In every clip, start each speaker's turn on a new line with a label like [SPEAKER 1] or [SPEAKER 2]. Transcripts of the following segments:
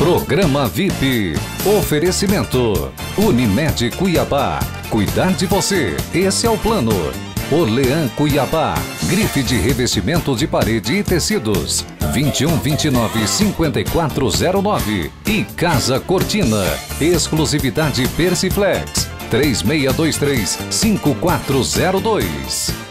[SPEAKER 1] Programa VIP. Oferecimento. Unimed Cuiabá. Cuidar de você. Esse é o plano. Orlean Cuiabá. Grife de revestimento de parede e tecidos. 2129-5409. E Casa Cortina. Exclusividade Persiflex. 3623-5402.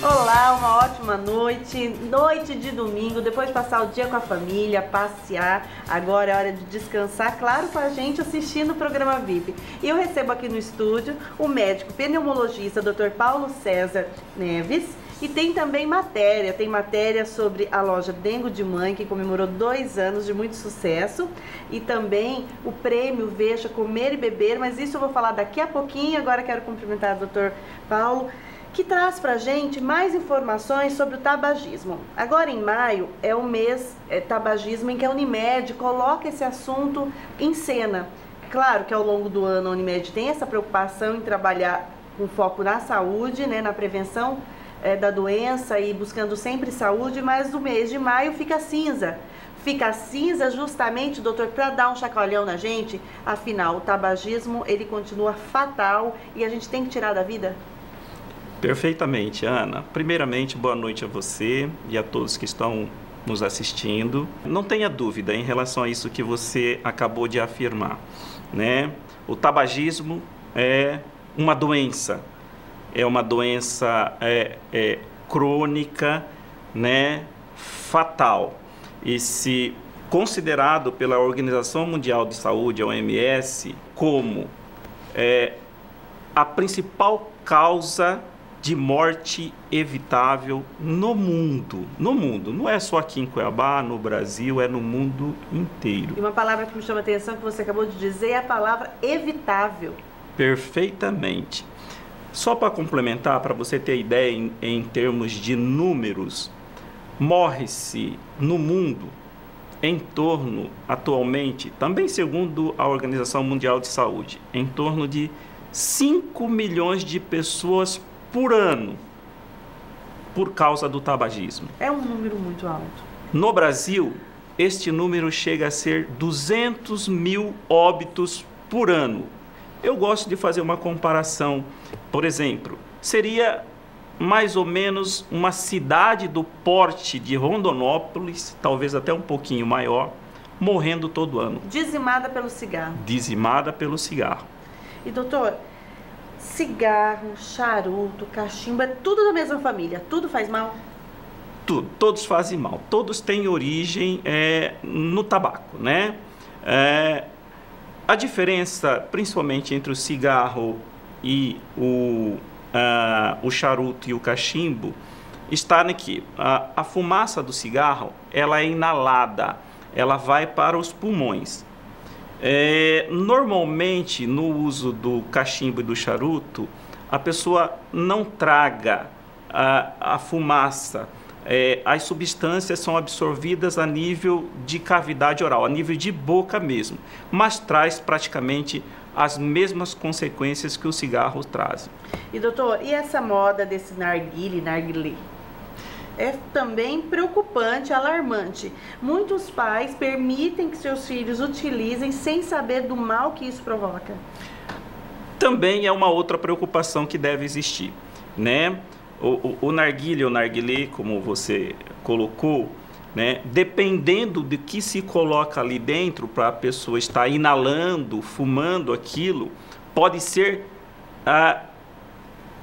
[SPEAKER 2] Olá, uma ótima noite de domingo, depois de passar o dia com a família, passear, agora é hora de descansar, claro, com a gente assistindo o programa VIP. E eu recebo aqui no estúdio o médico pneumologista Dr. Paulo César Neves, e tem também matéria sobre a loja Dengo de Mãe, que comemorou 2 anos de muito sucesso, e também o prêmio Veja Comer e Beber, mas isso eu vou falar daqui a pouquinho. Agora quero cumprimentar o Dr. Paulo, que traz pra gente mais informações sobre o tabagismo. Agora em maio é o mês tabagismo, em que a Unimed coloca esse assunto em cena. Claro que ao longo do ano a Unimed tem essa preocupação em trabalhar com foco na saúde, né, na prevenção da doença e buscando sempre saúde, mas no mês de maio fica cinza. Fica cinza justamente, doutor, para dar um chacoalhão na gente. Afinal, o tabagismo, ele continua fatal e a gente tem que tirar da vida?
[SPEAKER 3] Perfeitamente, Ana. Primeiramente, boa noite a você e a todos que estão nos assistindo. Não tenha dúvida em relação a isso que você acabou de afirmar, né? O tabagismo é uma doença crônica, né? Fatal. E se considerado pela Organização Mundial de Saúde, a OMS, como a principal causa de morte evitável no mundo. No mundo, não é só aqui em Cuiabá, no Brasil, é no mundo inteiro.
[SPEAKER 2] E uma palavra que me chama a atenção, que você acabou de dizer, é a palavra evitável.
[SPEAKER 3] Perfeitamente. Só para complementar, para você ter ideia em termos de números, morre-se no mundo em torno, atualmente, também segundo a Organização Mundial de Saúde, em torno de 5 milhões de pessoas por ano, por causa do tabagismo.
[SPEAKER 2] É um número muito alto.
[SPEAKER 3] No Brasil, este número chega a ser 200 mil óbitos por ano. Eu gosto de fazer uma comparação. Por exemplo, seria mais ou menos uma cidade do porte de Rondonópolis, talvez até um pouquinho maior, morrendo todo ano.
[SPEAKER 2] Dizimada pelo cigarro.
[SPEAKER 3] Dizimada pelo cigarro.
[SPEAKER 2] E doutor, cigarro, charuto, cachimbo, é tudo da mesma família, tudo faz mal?
[SPEAKER 3] Tudo, todos fazem mal, todos têm origem no tabaco, né? A diferença, principalmente entre o cigarro e o charuto e o cachimbo, está aqui. A fumaça do cigarro, ela é inalada, ela vai para os pulmões. Normalmente, no uso do cachimbo e do charuto, a pessoa não traga a fumaça. As substâncias são absorvidas a nível de cavidade oral, a nível de boca mesmo, mas traz praticamente as mesmas consequências que o cigarro traz.
[SPEAKER 2] E doutor, e essa moda desse narguilé? É também preocupante, alarmante. Muitos pais permitem que seus filhos utilizem sem saber do mal que isso provoca.
[SPEAKER 3] Também é uma outra preocupação que deve existir, né? O narguilé, o narguilé, como você colocou, né? Dependendo de que se coloca ali dentro para a pessoa estar inalando, fumando aquilo, pode ser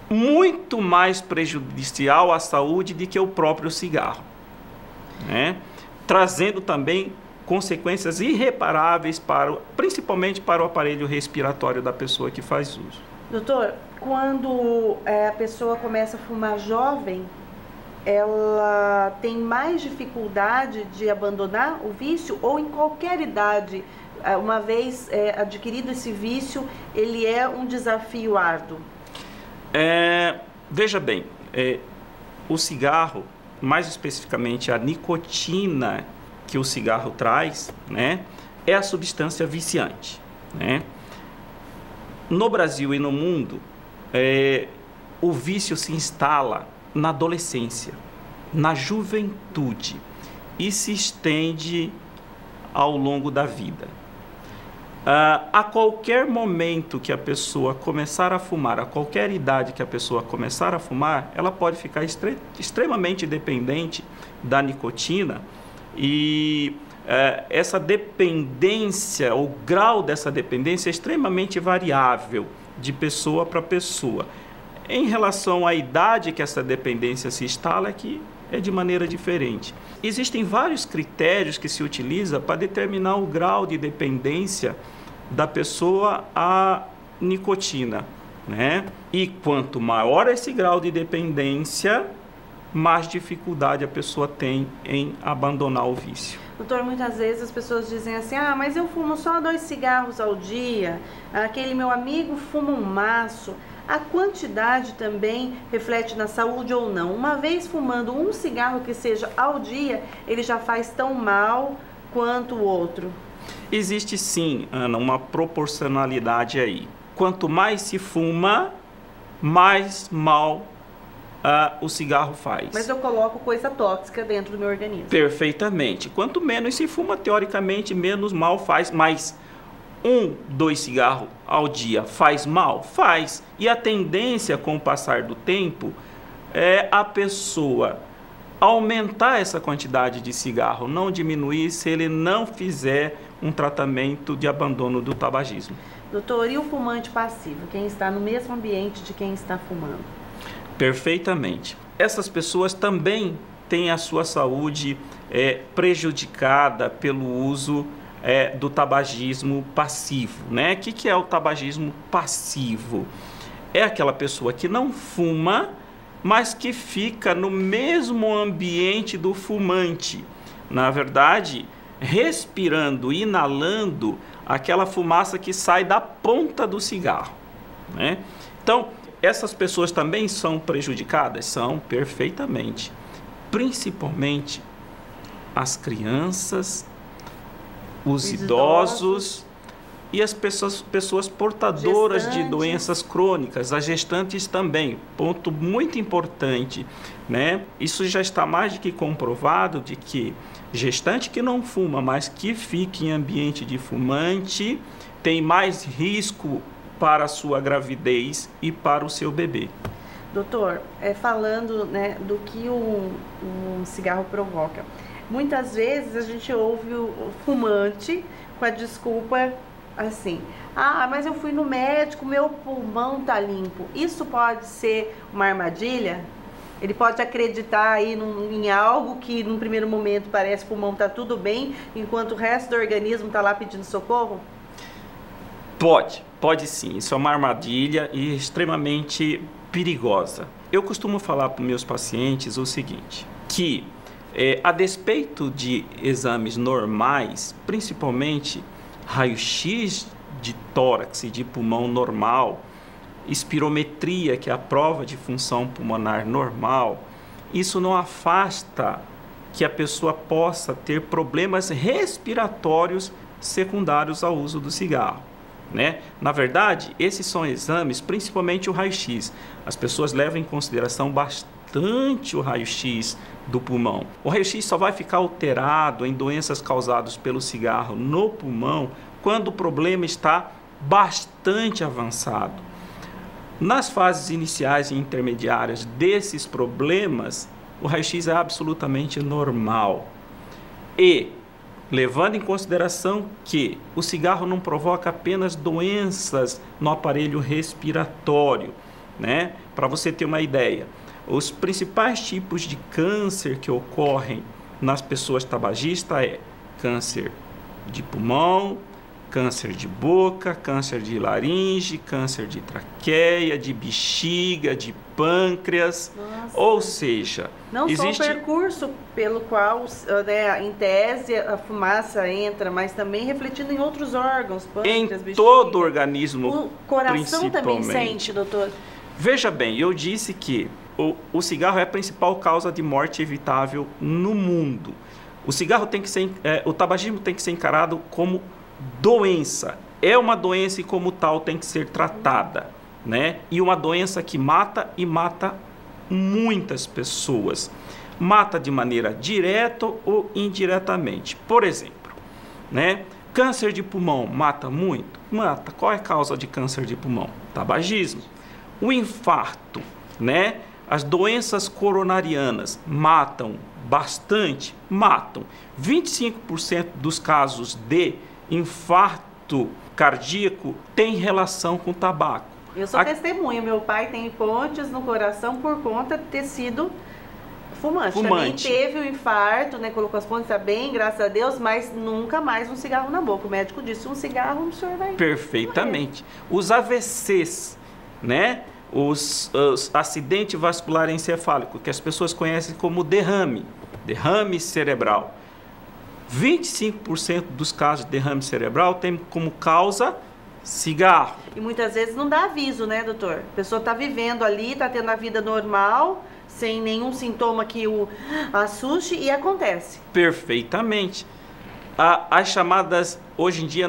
[SPEAKER 3] muito mais prejudicial à saúde do que o próprio cigarro, né? Trazendo também consequências irreparáveis, principalmente para o aparelho respiratório da pessoa que faz uso.
[SPEAKER 2] Doutor, quando a pessoa começa a fumar jovem, ela tem mais dificuldade de abandonar o vício, ou em qualquer idade, uma vez adquirido esse vício, ele é um desafio árduo?
[SPEAKER 3] Veja bem, o cigarro, mais especificamente a nicotina que o cigarro traz, né, é a substância viciante, né? No Brasil e no mundo, o vício se instala na adolescência, na juventude, e se estende ao longo da vida. A qualquer momento que a pessoa começar a fumar, a qualquer idade que a pessoa começar a fumar, ela pode ficar extremamente dependente da nicotina e essa dependência, o grau dessa dependência é extremamente variável de pessoa para pessoa. Em relação à idade que essa dependência se instala, é de maneira diferente. Existem vários critérios que se utilizam para determinar o grau de dependência da pessoa à nicotina, né? E quanto maior esse grau de dependência, mais dificuldade a pessoa tem em abandonar o vício.
[SPEAKER 2] Doutor, muitas vezes as pessoas dizem assim, mas eu fumo só 2 cigarros ao dia, aquele meu amigo fuma um maço. A quantidade também reflete na saúde ou não? Uma vez fumando um cigarro que seja ao dia, ele já faz tão mal quanto o outro?
[SPEAKER 3] Existe sim, Ana, uma proporcionalidade aí. Quanto mais se fuma, mais mal o cigarro faz.
[SPEAKER 2] Mas eu coloco coisa tóxica dentro do meu organismo.
[SPEAKER 3] Perfeitamente. Quanto menos se fuma, teoricamente, menos mal faz. Mas 2 cigarros ao dia faz mal? Faz. E a tendência com o passar do tempo é a pessoa aumentar essa quantidade de cigarro, não diminuir se ele não fizer um tratamento de abandono do tabagismo.
[SPEAKER 2] Doutor, e o fumante passivo? Quem está no mesmo ambiente de quem está fumando?
[SPEAKER 3] Perfeitamente. Essas pessoas também têm a sua saúde prejudicada pelo uso do tabagismo passivo, né? O que é o tabagismo passivo? É aquela pessoa que não fuma, mas que fica no mesmo ambiente do fumante. Na verdade, respirando, inalando aquela fumaça que sai da ponta do cigarro, né? Então, essas pessoas também são prejudicadas? São, perfeitamente. Principalmente as crianças, os idosos e as pessoas portadoras gestantes de doenças crônicas, as gestantes também. Ponto muito importante, né? Isso já está mais do que comprovado de que gestante que não fuma, mas que fica em ambiente de fumante, tem mais risco para a sua gravidez e para o seu bebê.
[SPEAKER 2] Doutor, falando, né, do que um cigarro provoca, muitas vezes a gente ouve o fumante com a desculpa assim, mas eu fui no médico, meu pulmão tá limpo. Isso pode ser uma armadilha? Ele pode acreditar aí em algo que num primeiro momento parece que o pulmão tá tudo bem, enquanto o resto do organismo tá lá pedindo socorro? Pode sim. Isso é uma armadilha e extremamente perigosa. Eu costumo falar para meus pacientes o seguinte, que a despeito de exames normais, principalmente raio-x de tórax e de pulmão normal, espirometria, que é a prova de função pulmonar normal, isso não afasta que a pessoa possa ter problemas respiratórios secundários ao uso do cigarro, né? Na verdade, esses são exames, principalmente o raio-x. As pessoas levam em consideração bastante o raio-x do pulmão. O raio-x só vai ficar alterado em doenças causadas pelo cigarro no pulmão quando o problema está bastante avançado. Nas fases iniciais e intermediárias desses problemas, o raio-x é absolutamente normal. E, levando em consideração que o cigarro não provoca apenas doenças no aparelho respiratório, né? Para você ter uma ideia, os principais tipos de câncer que ocorrem nas pessoas tabagistas é câncer de pulmão, câncer de boca, câncer de laringe, câncer de traqueia, de bexiga, de pâncreas. Nossa. Ou seja, não existe só o percurso pelo qual, né, em tese, a fumaça entra, mas também refletindo em outros órgãos, pâncreas, bexiga.
[SPEAKER 3] Todo o organismo,
[SPEAKER 2] o coração também sente, doutor?
[SPEAKER 3] Veja bem, eu disse que o cigarro é a principal causa de morte evitável no mundo. O cigarro tem que ser, o tabagismo tem que ser encarado como doença. É uma doença e como tal tem que ser tratada, né? E uma doença que mata e mata muitas pessoas. Mata de maneira direta ou indiretamente. Por exemplo, né? Câncer de pulmão mata muito? Mata. Qual é a causa de câncer de pulmão? Tabagismo. O infarto, né? As doenças coronarianas matam bastante? Matam. 25% dos casos de infarto cardíaco tem relação com tabaco.
[SPEAKER 2] Eu sou testemunha, meu pai tem pontes no coração por conta de ter sido fumante. Também teve um infarto, né? Colocou as pontes, tá bem, graças a Deus, mas nunca mais um cigarro na boca. O médico disse, um cigarro, o senhor vai...
[SPEAKER 3] Perfeitamente. Os AVCs, né? Os acidente vascular encefálico, que as pessoas conhecem como derrame cerebral. 25% dos casos de derrame cerebral tem como causa cigarro.
[SPEAKER 2] E muitas vezes não dá aviso, né, doutor? A pessoa está vivendo ali, está tendo a vida normal, sem nenhum sintoma que o assuste e acontece.
[SPEAKER 3] Perfeitamente. As chamadas, hoje em dia,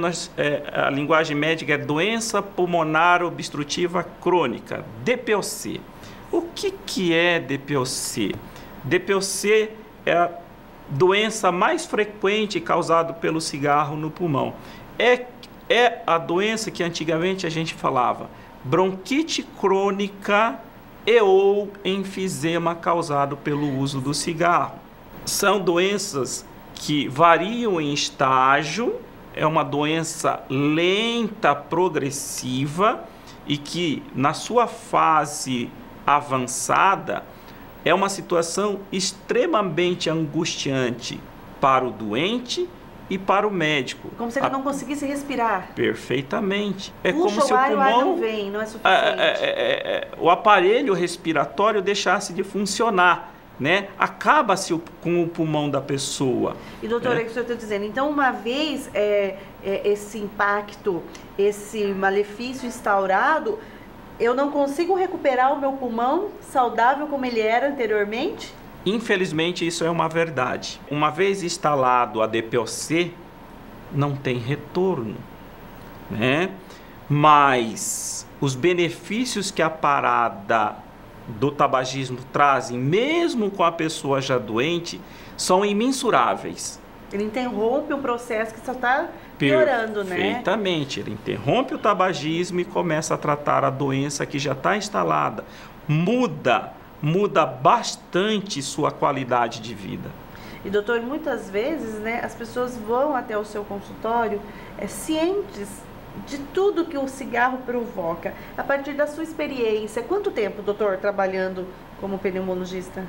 [SPEAKER 3] a linguagem médica é doença pulmonar obstrutiva crônica, DPOC. O que é DPOC? DPOC é a doença mais frequente causada pelo cigarro no pulmão. É a doença que antigamente a gente falava bronquite crônica e ou enfisema causado pelo uso do cigarro. São doenças que variam em estágio, é uma doença lenta, progressiva e que na sua fase avançada é uma situação extremamente angustiante para o doente e para o médico.
[SPEAKER 2] Como se ele não conseguisse respirar.
[SPEAKER 3] Perfeitamente. É
[SPEAKER 2] puxa
[SPEAKER 3] como se o pulmão,
[SPEAKER 2] ar não vem, não é suficiente.
[SPEAKER 3] O aparelho respiratório deixasse de funcionar, né? Acaba-se com o pulmão da pessoa.
[SPEAKER 2] E doutor, é que o senhor está dizendo, então uma vez esse impacto, esse malefício instaurado, eu não consigo recuperar o meu pulmão saudável como ele era anteriormente?
[SPEAKER 3] Infelizmente, isso é uma verdade. Uma vez instalado a DPOC, não tem retorno, né? Mas os benefícios que a parada do tabagismo trazem, mesmo com a pessoa já doente, são imensuráveis.
[SPEAKER 2] Ele interrompe um processo que só está piorando, né?
[SPEAKER 3] Perfeitamente. Ele interrompe o tabagismo e começa a tratar a doença que já está instalada. Muda bastante sua qualidade de vida.
[SPEAKER 2] E doutor, muitas vezes, né, as pessoas vão até o seu consultório cientes de tudo que o cigarro provoca. A partir da sua experiência, quanto tempo, doutor, trabalhando como pneumologista?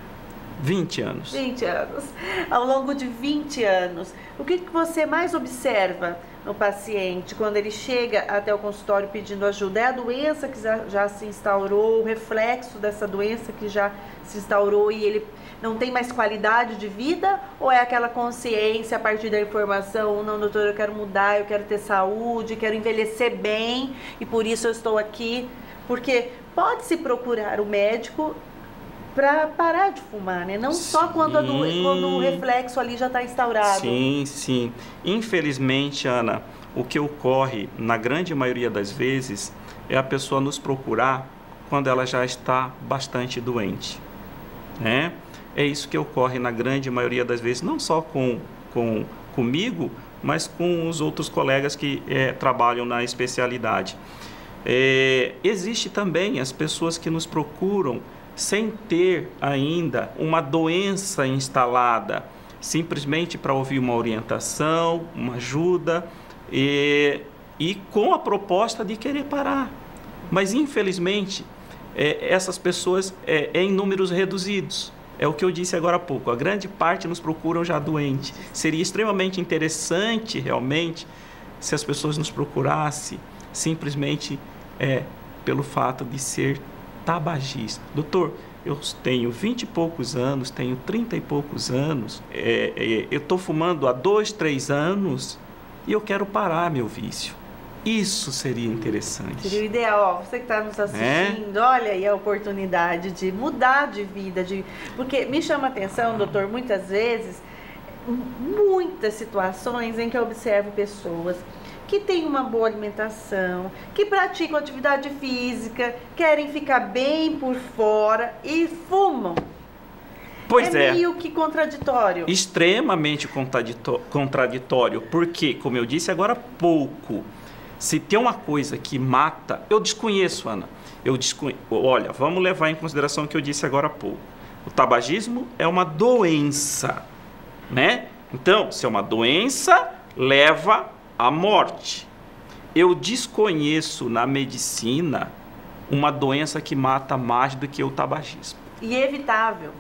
[SPEAKER 3] 20 anos.
[SPEAKER 2] 20 anos. Ao longo de 20 anos, o que você mais observa no paciente quando ele chega até o consultório pedindo ajuda? É a doença que já se instaurou, o reflexo dessa doença que já se instaurou e ele não tem mais qualidade de vida? Ou é aquela consciência a partir da informação, não, doutor, eu quero mudar, eu quero ter saúde, quero envelhecer bem e por isso eu estou aqui? Porque pode-se procurar o médico para parar de fumar, né? Não só quando o reflexo ali já está instaurado.
[SPEAKER 3] Sim, sim. Infelizmente, Ana, o que ocorre na grande maioria das vezes é a pessoa nos procurar quando ela já está bastante doente, né? É isso que ocorre na grande maioria das vezes, não só comigo, mas com os outros colegas que trabalham na especialidade. Existe também as pessoas que nos procuram sem ter ainda uma doença instalada, simplesmente para ouvir uma orientação, uma ajuda e com a proposta de querer parar. Mas, infelizmente, essas pessoas em números reduzidos. É o que eu disse agora há pouco, a grande parte nos procuram já doente. Seria extremamente interessante, realmente, se as pessoas nos procurassem simplesmente pelo fato de ser tabagista. Doutor, eu tenho 20 e poucos anos, tenho 30 e poucos anos, eu estou fumando há 2, 3 anos e eu quero parar meu vício. Isso seria interessante.
[SPEAKER 2] Seria o ideal. Ó, você que está nos assistindo, olha aí a oportunidade de mudar de vida. Porque me chama a atenção, doutor, muitas vezes, muitas situações em que eu observo pessoas que têm uma boa alimentação, que praticam atividade física, querem ficar bem por fora e fumam.
[SPEAKER 3] Pois é.
[SPEAKER 2] meio que contraditório.
[SPEAKER 3] Extremamente contraditório, porque, como eu disse agora há pouco, se tem uma coisa que mata... Eu desconheço, Ana. Olha, vamos levar em consideração o que eu disse agora há pouco. O tabagismo é uma doença, né? Então, se é uma doença, leva à morte. Eu desconheço na medicina uma doença que mata mais do que o tabagismo.
[SPEAKER 2] E evitável.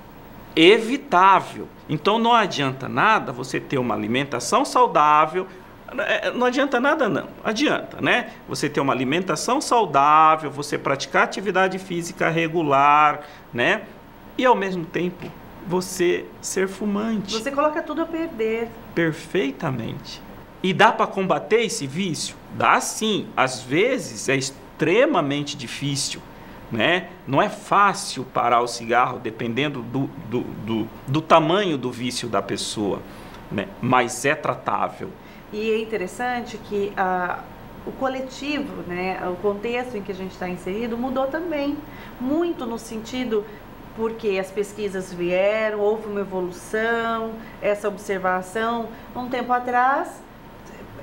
[SPEAKER 3] Evitável. Então não adianta nada você ter uma alimentação saudável. Não adianta nada, não. Adianta, né? Você ter uma alimentação saudável, você praticar atividade física regular, né? E ao mesmo tempo você ser fumante.
[SPEAKER 2] Você coloca tudo a perder.
[SPEAKER 3] Perfeitamente. E dá para combater esse vício? Dá sim. Às vezes é extremamente difícil, né? Não é fácil parar o cigarro, dependendo do tamanho do vício da pessoa, né? Mas é tratável.
[SPEAKER 2] E é interessante que o coletivo, né, o contexto em que a gente está inserido mudou também. Muito no sentido porque as pesquisas vieram, houve uma evolução, essa observação. Um tempo atrás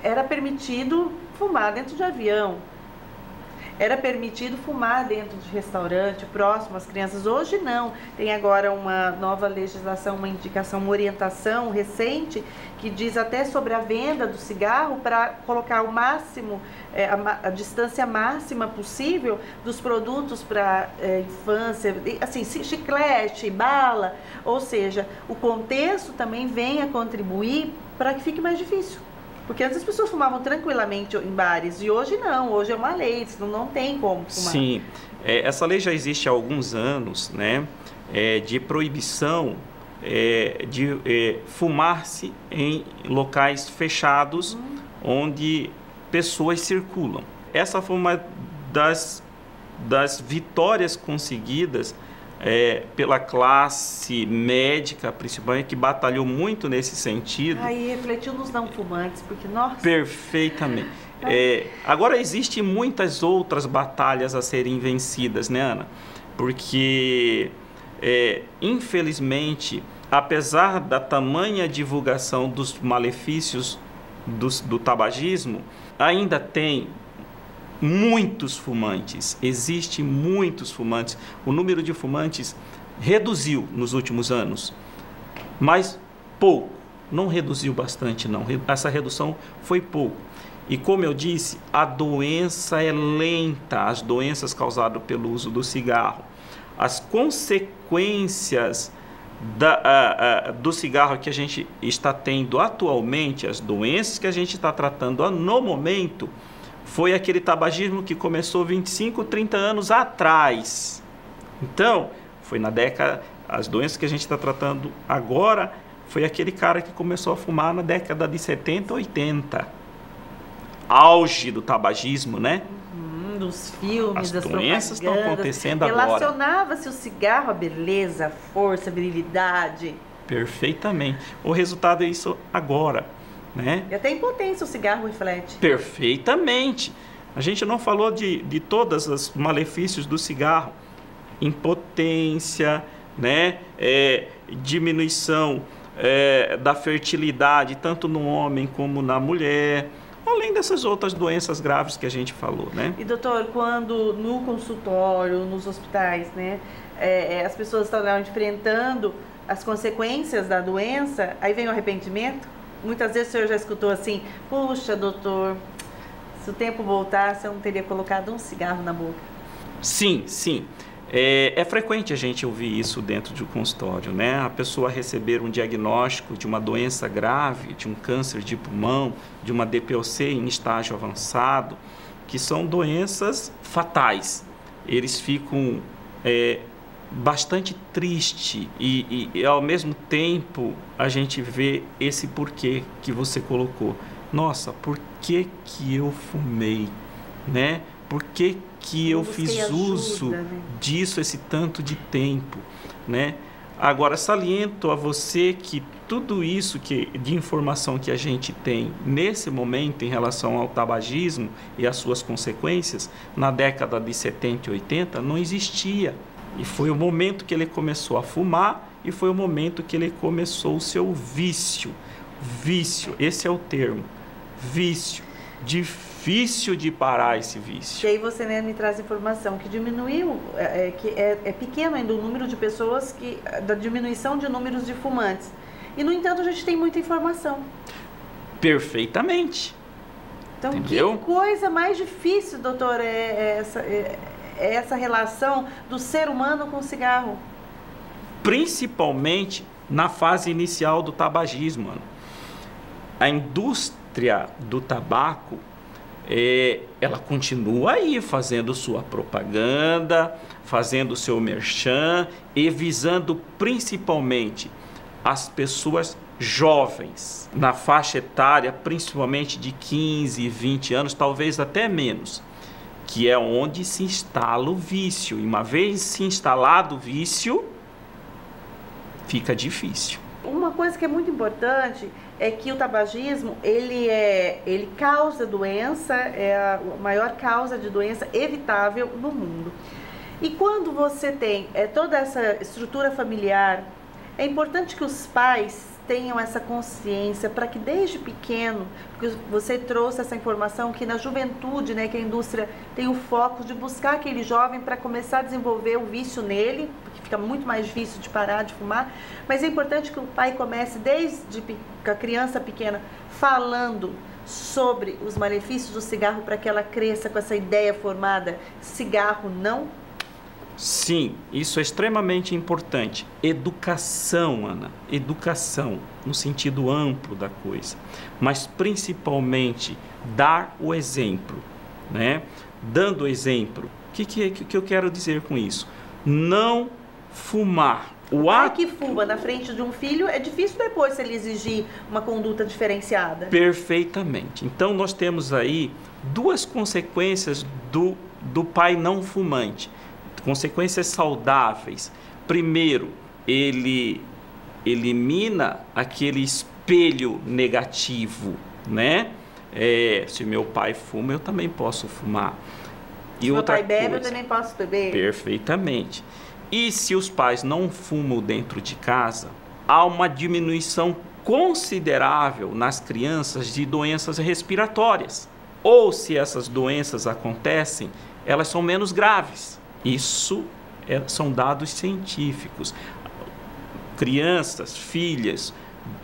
[SPEAKER 2] era permitido fumar dentro de avião. Era permitido fumar dentro de restaurante, próximo às crianças. Hoje não. Tem agora uma nova legislação, uma indicação, uma orientação recente que diz até sobre a venda do cigarro para colocar o máximo, a distância máxima possível dos produtos para infância, assim, chiclete, bala. Ou seja, o contexto também vem a contribuir para que fique mais difícil. Porque antes as pessoas fumavam tranquilamente em bares e hoje não, hoje é uma lei, não tem como fumar.
[SPEAKER 3] Sim, essa lei já existe há alguns anos, né, de proibição de fumar-se em locais fechados onde pessoas circulam. Essa foi uma das vitórias conseguidas pela classe médica, principalmente, que batalhou muito nesse sentido.
[SPEAKER 2] Aí refletiu nos não fumantes, porque nossa...
[SPEAKER 3] Perfeitamente. Agora, existem muitas outras batalhas a serem vencidas, né, Ana? Porque, infelizmente, apesar da tamanha divulgação dos malefícios do tabagismo, ainda tem muitos fumantes, existem muitos fumantes. O número de fumantes reduziu nos últimos anos, mas pouco, não reduziu bastante não, essa redução foi pouco. E como eu disse, a doença é lenta, as doenças causadas pelo uso do cigarro. As consequências do cigarro que a gente está tendo atualmente, as doenças que a gente está tratando no momento, foi aquele tabagismo que começou 25, 30 anos atrás. Então, foi na década... As doenças que a gente está tratando agora foi aquele cara que começou a fumar na década de 70, 80. Auge do tabagismo, né?
[SPEAKER 2] Dos filmes, das
[SPEAKER 3] doenças estão acontecendo agora.
[SPEAKER 2] Relacionava-se o cigarro à beleza, à força, à virilidade. Perfeitamente.
[SPEAKER 3] O resultado é isso agora, né?
[SPEAKER 2] E até impotência o cigarro reflete.
[SPEAKER 3] Perfeitamente. A gente não falou de todos os malefícios do cigarro. Impotência, né? Diminuição da fertilidade, tanto no homem como na mulher. Além dessas outras doenças graves que a gente falou, né?
[SPEAKER 2] E doutor, quando no consultório, nos hospitais, né, as pessoas estão enfrentando as consequências da doença, aí vem o arrependimento? Muitas vezes o senhor já escutou assim, puxa, doutor, se o tempo voltasse, eu não teria colocado um cigarro na boca.
[SPEAKER 3] Sim, sim. É frequente a gente ouvir isso dentro de um consultório, né? A pessoa receber um diagnóstico de uma doença grave, de um câncer de pulmão, de uma DPOC em estágio avançado, que são doenças fatais. Eles ficam bastante tristes e, ao mesmo tempo, a gente vê esse porquê que você colocou. Nossa, por que eu fumei, né? Por que eu fiz uso disso esse tanto de tempo, né? Agora, saliento a você que tudo isso de informação que a gente tem nesse momento em relação ao tabagismo e as suas consequências, na década de 70 e 80, não existia. E foi o momento que ele começou a fumar e foi o momento que ele começou o seu vício. Vício, esse é o termo, vício, difícil de parar esse vício.
[SPEAKER 2] E aí você, né, me traz informação que diminuiu, que é pequeno ainda o número de pessoas, da diminuição de números de fumantes. E, no entanto, a gente tem muita informação.
[SPEAKER 3] Perfeitamente.
[SPEAKER 2] Então,
[SPEAKER 3] entendeu?
[SPEAKER 2] Que coisa mais difícil, doutor, essa relação do ser humano com o cigarro.
[SPEAKER 3] Principalmente na fase inicial do tabagismo, Ana. A indústria do tabaco, ela continua aí fazendo sua propaganda, fazendo seu merchan e visando principalmente as pessoas jovens, na faixa etária principalmente de 15, 20 anos, talvez até menos, que é onde se instala o vício. E uma vez se instalado o vício, fica difícil.
[SPEAKER 2] Uma coisa que é muito importante é que o tabagismo, ele causa doença, é a maior causa de doença evitável no mundo. E quando você tem toda essa estrutura familiar, é importante que os pais tenham essa consciência para que desde pequeno, porque você trouxe essa informação que na juventude, né, que a indústria tem o foco de buscar aquele jovem para começar a desenvolver o vício nele, porque fica muito mais difícil de parar de fumar, mas é importante que o pai comece desde a criança pequena falando sobre os malefícios do cigarro para que ela cresça com essa ideia formada, cigarro não.
[SPEAKER 3] Sim, isso é extremamente importante. Educação, Ana, educação no sentido amplo da coisa, mas principalmente dar o exemplo, né? Dando o exemplo, o que eu quero dizer com isso? Não fumar. O
[SPEAKER 2] pai que fuma na frente de um filho, é difícil depois ele exigir uma conduta diferenciada.
[SPEAKER 3] Perfeitamente. Então nós temos aí duas consequências do pai não fumante. Consequências saudáveis. Primeiro, ele elimina aquele espelho negativo, né? Se meu pai fuma, eu também posso fumar.
[SPEAKER 2] Se meu pai bebe, eu também posso beber.
[SPEAKER 3] Perfeitamente. E se os pais não fumam dentro de casa, há uma diminuição considerável nas crianças de doenças respiratórias. Ou se essas doenças acontecem, elas são menos graves. Isso são dados científicos. Crianças, filhas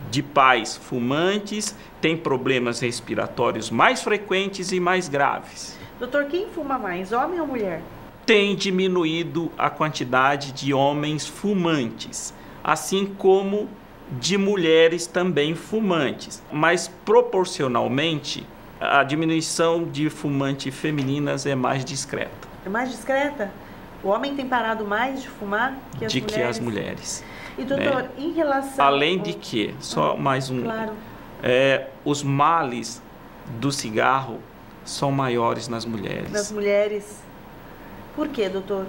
[SPEAKER 3] de pais fumantes têm problemas respiratórios mais frequentes e mais graves.
[SPEAKER 2] Doutor, quem fuma mais, homem ou mulher?
[SPEAKER 3] Tem diminuído a quantidade de homens fumantes, assim como de mulheres também fumantes. Mas proporcionalmente, a diminuição de fumantes femininas é mais discreta.
[SPEAKER 2] É mais discreta? O homem tem parado mais de fumar que as mulheres?
[SPEAKER 3] Que as mulheres.
[SPEAKER 2] E, doutor, em relação...
[SPEAKER 3] Além de que, só mais um...
[SPEAKER 2] Claro.
[SPEAKER 3] Os males do cigarro são maiores nas mulheres.
[SPEAKER 2] Nas mulheres. Por quê, doutor?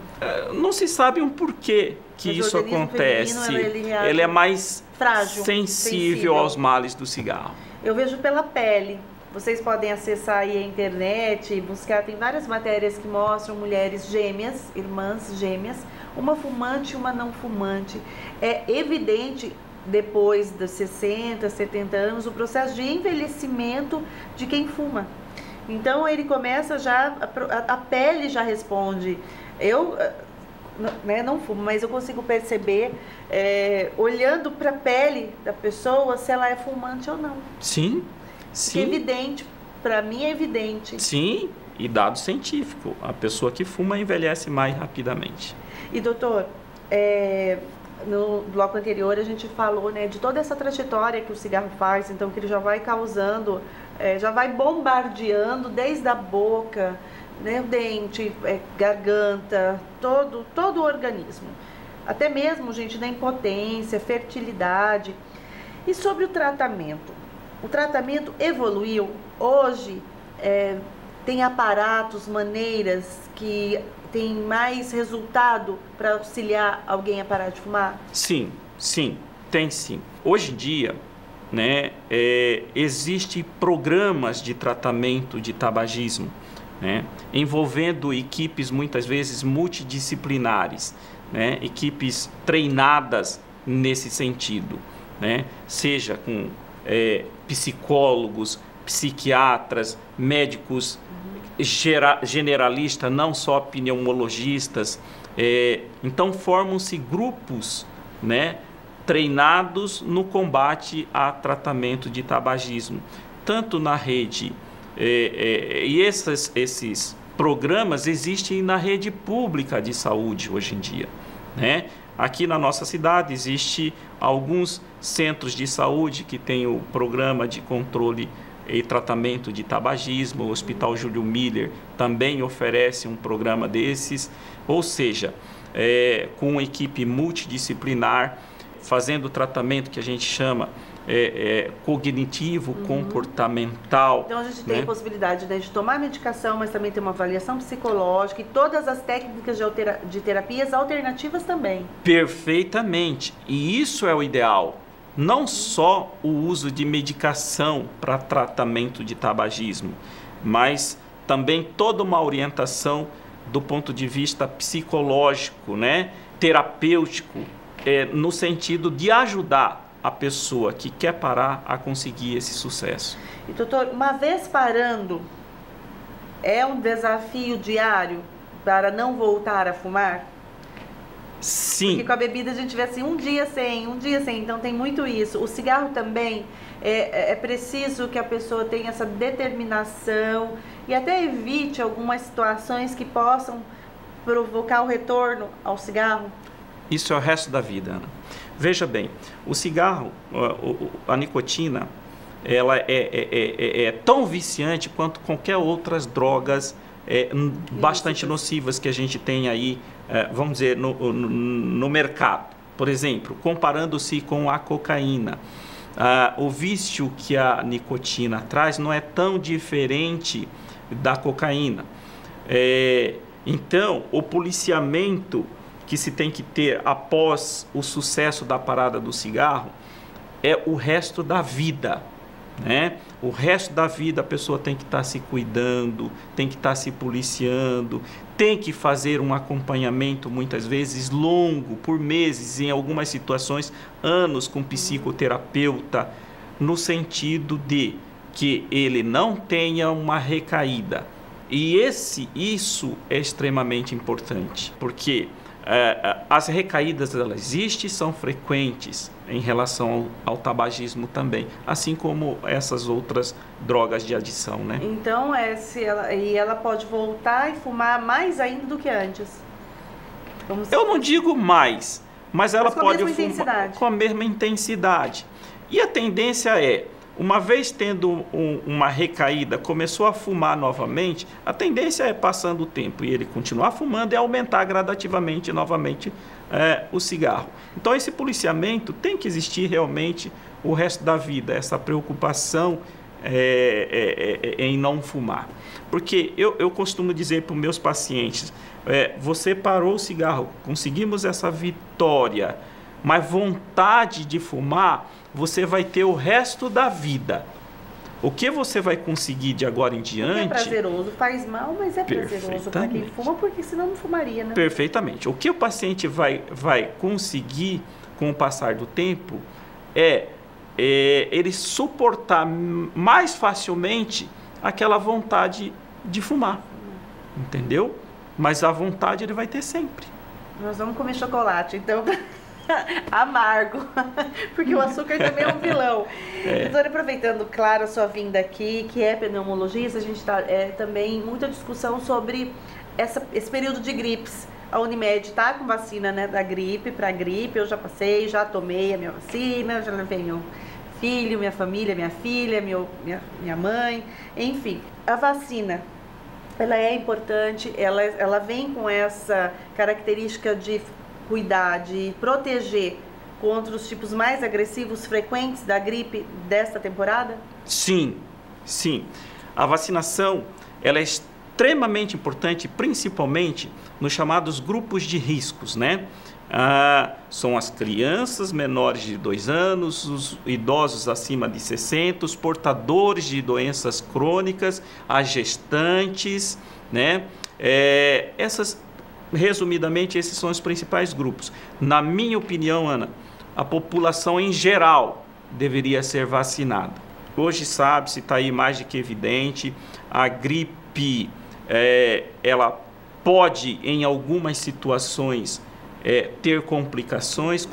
[SPEAKER 3] Não se sabe um porquê que isso acontece. Ele é mais
[SPEAKER 2] frágil,
[SPEAKER 3] sensível aos males do cigarro.
[SPEAKER 2] Eu vejo pela pele. Vocês podem acessar aí a internet e buscar, tem várias matérias que mostram mulheres gêmeas, irmãs gêmeas, uma fumante e uma não fumante. É evidente, depois dos 60, 70 anos, o processo de envelhecimento de quem fuma. Então ele começa já, a pele já responde. Eu não fumo, mas eu consigo perceber, olhando para a pele da pessoa, se ela é fumante ou não.
[SPEAKER 3] Sim. Sim.
[SPEAKER 2] É evidente, para mim é evidente.
[SPEAKER 3] Sim, e dado científico, a pessoa que fuma envelhece mais rapidamente.
[SPEAKER 2] E doutor, no bloco anterior a gente falou, né, de toda essa trajetória que o cigarro faz, então que ele já vai causando, já vai bombardeando desde a boca, né, o dente, garganta, todo o organismo. Até mesmo, gente, da impotência, fertilidade. E sobre o tratamento? O tratamento evoluiu. Hoje tem aparatos, maneiras que tem mais resultado para auxiliar alguém a parar de fumar? Sim,
[SPEAKER 3] tem sim. Hoje em dia, né, existem programas de tratamento de tabagismo, né, envolvendo equipes muitas vezes multidisciplinares, né, equipes treinadas nesse sentido, né? Seja com psicólogos, psiquiatras, médicos generalistas, não só pneumologistas. Então formam-se grupos, né, treinados no combate a tratamento de tabagismo, tanto na rede, e esses programas existem na rede pública de saúde hoje em dia, né? Aqui na nossa cidade existe alguns centros de saúde que têm o programa de controle e tratamento de tabagismo. O Hospital Júlio Miller também oferece um programa desses, ou seja, com equipe multidisciplinar, fazendo o tratamento que a gente chama cognitivo, comportamental.
[SPEAKER 2] Então a gente tem a possibilidade, né, de tomar medicação, mas também tem uma avaliação psicológica e todas as técnicas de terapias alternativas também.
[SPEAKER 3] Perfeitamente. E isso é o ideal. Não só o uso de medicação para tratamento de tabagismo, mas também toda uma orientação do ponto de vista psicológico, né, terapêutico, no sentido de ajudar a pessoa que quer parar a conseguir esse sucesso.
[SPEAKER 2] E doutor, uma vez parando, é um desafio diário para não voltar a fumar?
[SPEAKER 3] Sim.
[SPEAKER 2] Porque com a bebida a gente vê assim, um dia sem, então tem muito isso. O cigarro também, é preciso que a pessoa tenha essa determinação e até evite algumas situações que possam provocar o retorno ao cigarro?
[SPEAKER 3] Isso é o resto da vida, Ana. Veja bem, o cigarro, a nicotina, ela é tão viciante quanto qualquer outras drogas bastante nocivas que a gente tem aí, vamos dizer, no mercado. Por exemplo, comparando-se com a cocaína, o vício que a nicotina traz não é tão diferente da cocaína. Então, o policiamento que se tem que ter após o sucesso da parada do cigarro é o resto da vida, né? O resto da vida a pessoa tem que estar se cuidando, tem que estar se policiando, tem que fazer um acompanhamento muitas vezes longo, por meses, em algumas situações, anos com psicoterapeuta, no sentido de que ele não tenha uma recaída. E isso é extremamente importante, porque as recaídas, elas existem, são frequentes em relação ao tabagismo também, assim como essas outras drogas de adição, né?
[SPEAKER 2] Então, ela pode voltar e fumar mais ainda do que antes?
[SPEAKER 3] Eu não digo mais, mas ela pode
[SPEAKER 2] fumar
[SPEAKER 3] com a mesma intensidade. E a tendência uma vez tendo uma recaída, começou a fumar novamente, a tendência é, passando o tempo, e ele continuar fumando, e aumentar gradativamente novamente o cigarro. Então, esse policiamento tem que existir realmente o resto da vida, essa preocupação em não fumar. Porque eu costumo dizer para os meus pacientes, você parou o cigarro, conseguimos essa vitória, mas vontade de fumar você vai ter o resto da vida. O que você vai conseguir de agora em diante...
[SPEAKER 2] É prazeroso, faz mal, mas é prazeroso para quem fuma, porque senão não fumaria, né?
[SPEAKER 3] Perfeitamente. O que o paciente vai conseguir com o passar do tempo ele suportar mais facilmente aquela vontade de fumar, entendeu? Mas a vontade ele vai ter sempre.
[SPEAKER 2] Nós vamos comer chocolate, então... amargo, porque o açúcar também é um vilão. Doutora, aproveitando, claro, a sua vinda aqui, que é pneumologista, a gente está também muita discussão sobre esse período de gripes. A Unimed está com vacina, né, da gripe, para gripe, eu já passei, já tomei a minha vacina, já levei meu filho, minha família, minha filha, minha mãe, enfim. A vacina, ela é importante, ela vem com essa característica de cuidar, de proteger contra os tipos mais agressivos, frequentes da gripe desta temporada?
[SPEAKER 3] Sim, sim. A vacinação, ela é extremamente importante, principalmente nos chamados grupos de riscos, né? São as crianças menores de 2 anos, os idosos acima de 60, os portadores de crônicas, as gestantes, né? Resumidamente, esses são os principais grupos. Na minha opinião, Ana, a população em geral deveria ser vacinada. Hoje sabe-se, está aí mais do que evidente, a gripe, ela pode, em algumas situações, ter complicações,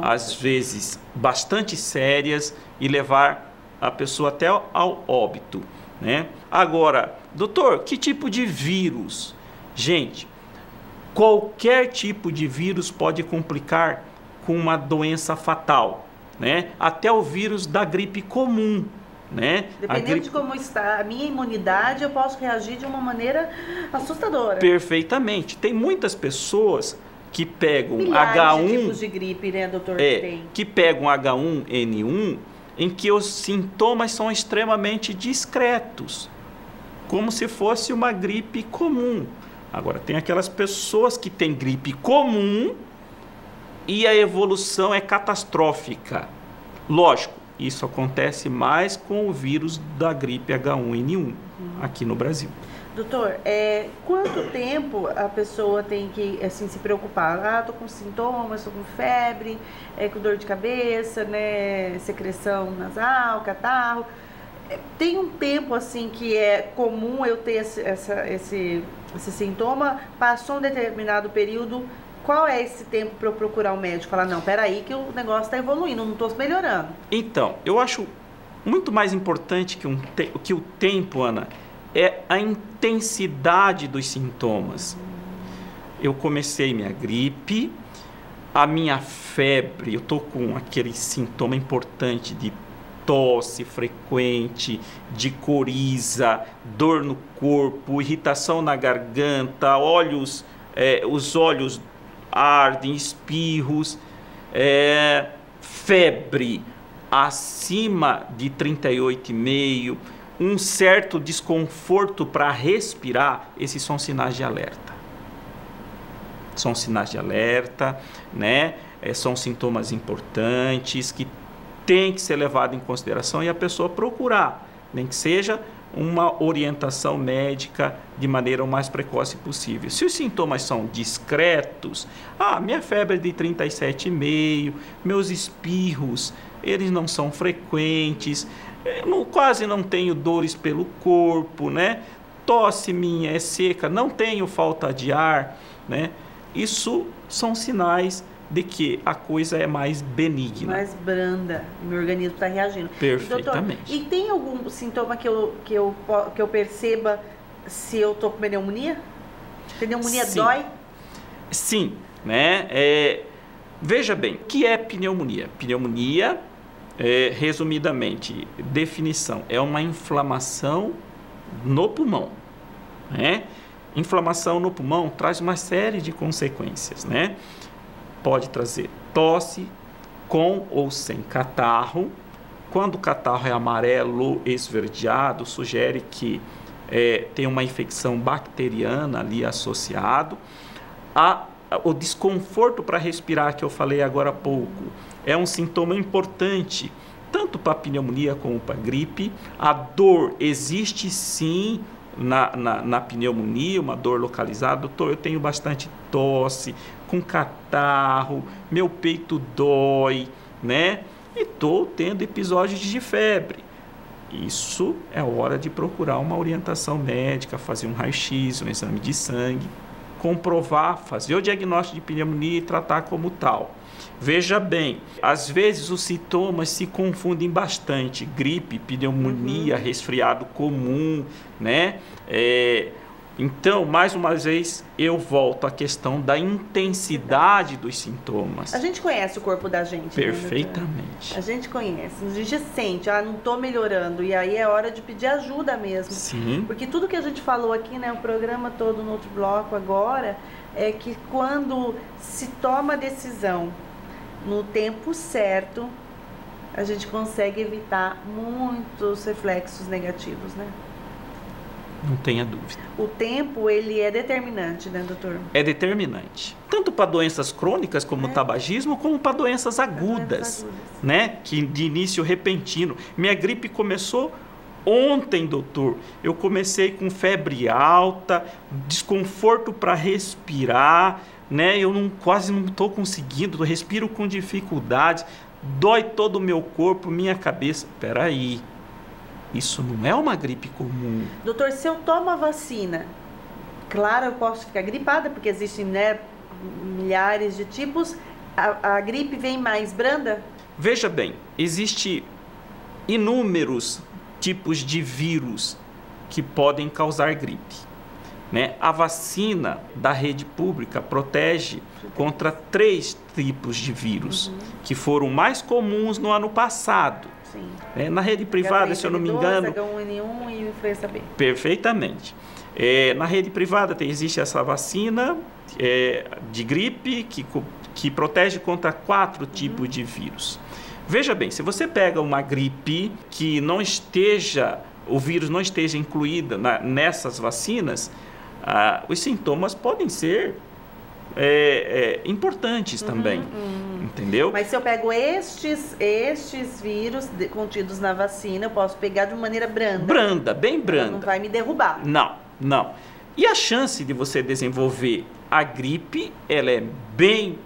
[SPEAKER 3] às vezes bastante sérias, e levar a pessoa até ao óbito, né? Agora, doutor, que tipo de vírus? Gente, qualquer tipo de vírus pode complicar com uma doença fatal, né? Até o vírus da gripe comum, né?
[SPEAKER 2] Dependendo de como está a minha imunidade, eu posso reagir de uma maneira assustadora.
[SPEAKER 3] Perfeitamente. Tem muitas pessoas que pegam
[SPEAKER 2] milhares
[SPEAKER 3] H1...
[SPEAKER 2] de tipos de gripe, né, doutor?
[SPEAKER 3] Que pegam H1N1, em que os sintomas são extremamente discretos, como se fosse uma gripe comum. Agora, tem aquelas pessoas que têm gripe comum e a evolução é catastrófica. Lógico, isso acontece mais com o vírus da gripe H1N1 aqui no Brasil.
[SPEAKER 2] Doutor, quanto tempo a pessoa tem que assim, se preocupar? Estou com sintomas, estou com febre, com dor de cabeça, né, secreção nasal, catarro. Tem um tempo assim que é comum eu ter esse sintoma? Passou um determinado período, qual é esse tempo para eu procurar um médico? Falar, não, peraí que o negócio está evoluindo, não estou melhorando.
[SPEAKER 3] Então, eu acho muito mais importante que o tempo, Ana, é a intensidade dos sintomas. Eu comecei minha gripe, a minha febre, eu estou com aquele sintoma importante de tosse frequente, de coriza, dor no corpo, irritação na garganta, os olhos ardem, espirros, febre acima de 38,5, um certo desconforto para respirar. Esses são sinais de alerta. São sinais de alerta, né? São sintomas importantes que tem que ser levado em consideração e a pessoa procurar, nem que seja uma orientação médica de maneira o mais precoce possível. Se os sintomas são discretos, minha febre é de 37,5, meus espirros, eles não são frequentes, quase não tenho dores pelo corpo, né? Tosse minha é seca, não tenho falta de ar, né? Isso são sinais de que a coisa é mais benigna.
[SPEAKER 2] Mais branda, meu organismo está reagindo.
[SPEAKER 3] Perfeitamente.
[SPEAKER 2] Doutor, e tem algum sintoma que eu perceba se eu estou com pneumonia? Pneumonia dói?
[SPEAKER 3] Sim, né? Veja bem, o que é pneumonia? Pneumonia, resumidamente, definição, é uma inflamação no pulmão, né? Inflamação no pulmão traz uma série de consequências, né? Pode trazer tosse, com ou sem catarro. Quando o catarro é amarelo esverdeado, sugere que tem uma infecção bacteriana ali associado. O desconforto para respirar, que eu falei agora há pouco, é um sintoma importante, tanto para a pneumonia como para a gripe. A dor existe sim na pneumonia, uma dor localizada. Doutor, eu tenho bastante tosse, com catarro, meu peito dói, né? E estou tendo episódios de febre. Isso é hora de procurar uma orientação médica, fazer um raio-x, um exame de sangue, comprovar, fazer o diagnóstico de pneumonia e tratar como tal. Veja bem, às vezes os sintomas se confundem bastante, gripe, pneumonia, resfriado comum, né? Então, mais uma vez, eu volto à questão da intensidade dos sintomas.
[SPEAKER 2] A gente conhece o corpo da gente.
[SPEAKER 3] Perfeitamente.
[SPEAKER 2] Né, a gente conhece, a gente sente, não estou melhorando, e aí é hora de pedir ajuda mesmo.
[SPEAKER 3] Sim.
[SPEAKER 2] Porque tudo que a gente falou aqui, né, o programa todo no outro bloco agora, é que quando se toma a decisão no tempo certo, a gente consegue evitar muitos reflexos negativos, né?
[SPEAKER 3] Não tenha dúvida.
[SPEAKER 2] O tempo, ele é determinante, né, doutor?
[SPEAKER 3] É determinante. Tanto para doenças crônicas, como o tabagismo, como para doenças agudas, né? Que de início repentino. Minha gripe começou ontem, doutor. Eu comecei com febre alta, desconforto para respirar, né? Eu quase não estou conseguindo, respiro com dificuldade, dói todo o meu corpo, minha cabeça. Peraí, isso não é uma gripe comum.
[SPEAKER 2] Doutor, se eu tomo a vacina, claro, eu posso ficar gripada, porque existem, né, milhares de tipos. A gripe vem mais branda?
[SPEAKER 3] Veja bem, existe inúmeros tipos de vírus que podem causar gripe, né? A vacina da rede pública protege contra 3 tipos de vírus, que foram mais comuns no ano passado.
[SPEAKER 2] Sim.
[SPEAKER 3] Na rede privada, se eu não me engano...
[SPEAKER 2] H1N1 e influenza B.
[SPEAKER 3] Perfeitamente. Na rede privada existe essa vacina de gripe que protege contra 4 tipos de vírus. Veja bem, se você pega uma gripe que não esteja, o vírus não esteja incluído nessas vacinas, os sintomas podem ser importantes também, entendeu?
[SPEAKER 2] Mas se eu pego estes vírus contidos na vacina, eu posso pegar de uma maneira branda.
[SPEAKER 3] Branda, bem branda.
[SPEAKER 2] Não vai me derrubar.
[SPEAKER 3] Não. E a chance de você desenvolver a gripe, ela é bem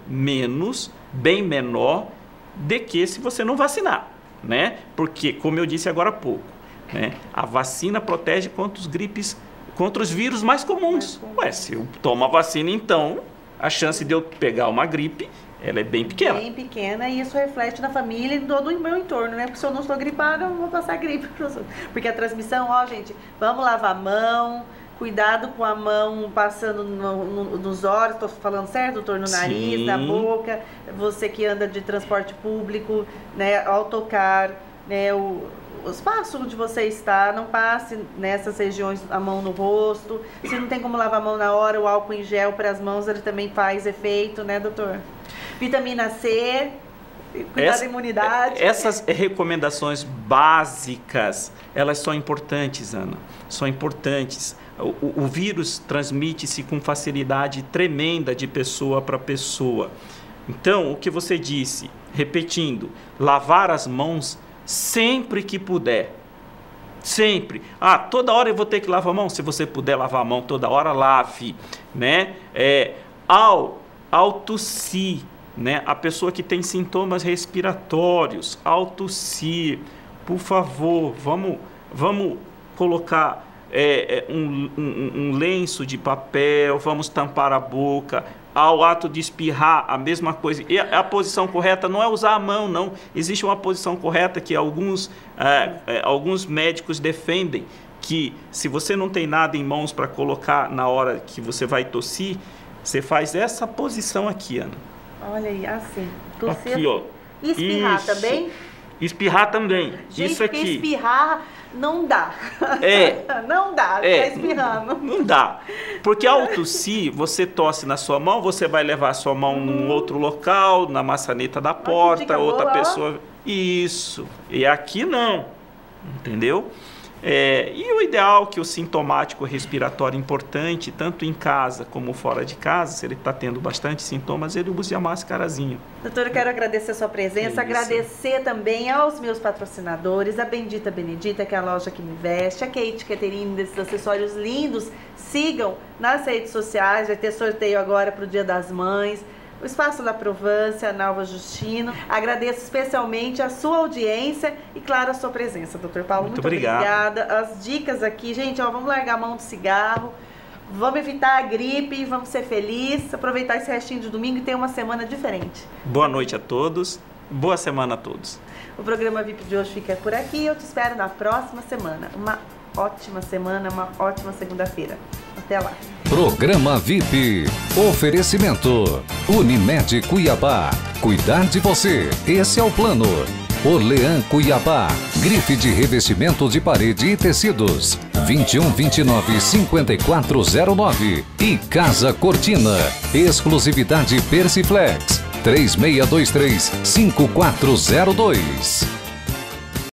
[SPEAKER 3] menor de que se você não vacinar, né? Porque, como eu disse agora há pouco, né, a vacina protege contra os vírus mais comuns. Ué, se eu tomo a vacina, então, a chance de eu pegar uma gripe, ela é bem pequena.
[SPEAKER 2] Bem pequena, e isso reflete na família e em todo o meu entorno, né? Porque se eu não estou gripada, eu vou passar gripe para os outros. Porque a transmissão, gente, vamos lavar a mão, cuidado com a mão passando nos olhos, estou falando certo, doutor? No nariz, na boca, você que anda de transporte público, né, ao tocar, né, o espaço onde você está, não passe nessas regiões a mão no rosto. Se não tem como lavar a mão na hora, o álcool em gel para as mãos, ele também faz efeito, né, doutor? Vitamina C, cuidar da imunidade.
[SPEAKER 3] Essas recomendações básicas, elas são importantes, Ana, são importantes. O vírus transmite-se com facilidade tremenda de pessoa para pessoa. Então, o que você disse, repetindo, lavar as mãos sempre que puder. Sempre. Toda hora eu vou ter que lavar a mão? Se você puder lavar a mão toda hora, lave, né? Ao tossir, né? A pessoa que tem sintomas respiratórios, ao tossir, por favor, vamos colocar um lenço de papel, vamos tampar a boca. Ao ato de espirrar, a mesma coisa. E a posição correta não é usar a mão, não. Existe uma posição correta que alguns médicos defendem, que se você não tem nada em mãos para colocar na hora que você vai tossir, você faz essa posição aqui, Ana.
[SPEAKER 2] Olha aí, assim. Tossir.
[SPEAKER 3] Aqui, ó.
[SPEAKER 2] E espirrar
[SPEAKER 3] Isso.
[SPEAKER 2] também?
[SPEAKER 3] Espirrar também.
[SPEAKER 2] Gente,
[SPEAKER 3] isso aqui.
[SPEAKER 2] Espirrar não dá. Não dá, ficar espirrando.
[SPEAKER 3] Não dá. Porque ao tossir, você tosse na sua mão, você vai levar a sua mão num outro local, na maçaneta da porta, outra pessoa. Isso. E aqui não. Entendeu? E o ideal é que o sintomático respiratório importante, tanto em casa como fora de casa, se ele está tendo bastante sintomas, ele use a máscarazinha.
[SPEAKER 2] Doutor, eu quero agradecer a sua presença, agradecer também aos meus patrocinadores, a Bendita Benedita, que é a loja que me veste, a Kate Caterine, desses acessórios lindos. Sigam nas redes sociais, vai ter sorteio agora para o Dia das Mães. O Espaço da Provância, a Nalva Justino. Agradeço especialmente a sua audiência e, claro, a sua presença, doutor Paulo. Muito obrigada. As dicas aqui, gente, vamos largar a mão do cigarro, vamos evitar a gripe, vamos ser felizes, aproveitar esse restinho de domingo e ter uma semana diferente.
[SPEAKER 3] Boa noite a todos, boa semana a todos.
[SPEAKER 2] O programa VIP de hoje fica por aqui, eu te espero na próxima semana. Uma ótima semana, uma ótima segunda-feira. Até lá.
[SPEAKER 1] Programa VIP. Oferecimento. Unimed Cuiabá. Cuidar de você. Esse é o plano. Orlean Cuiabá. Grife de revestimento de parede e tecidos. 2129-5409. E Casa Cortina. Exclusividade Persiflex. 3623-5402.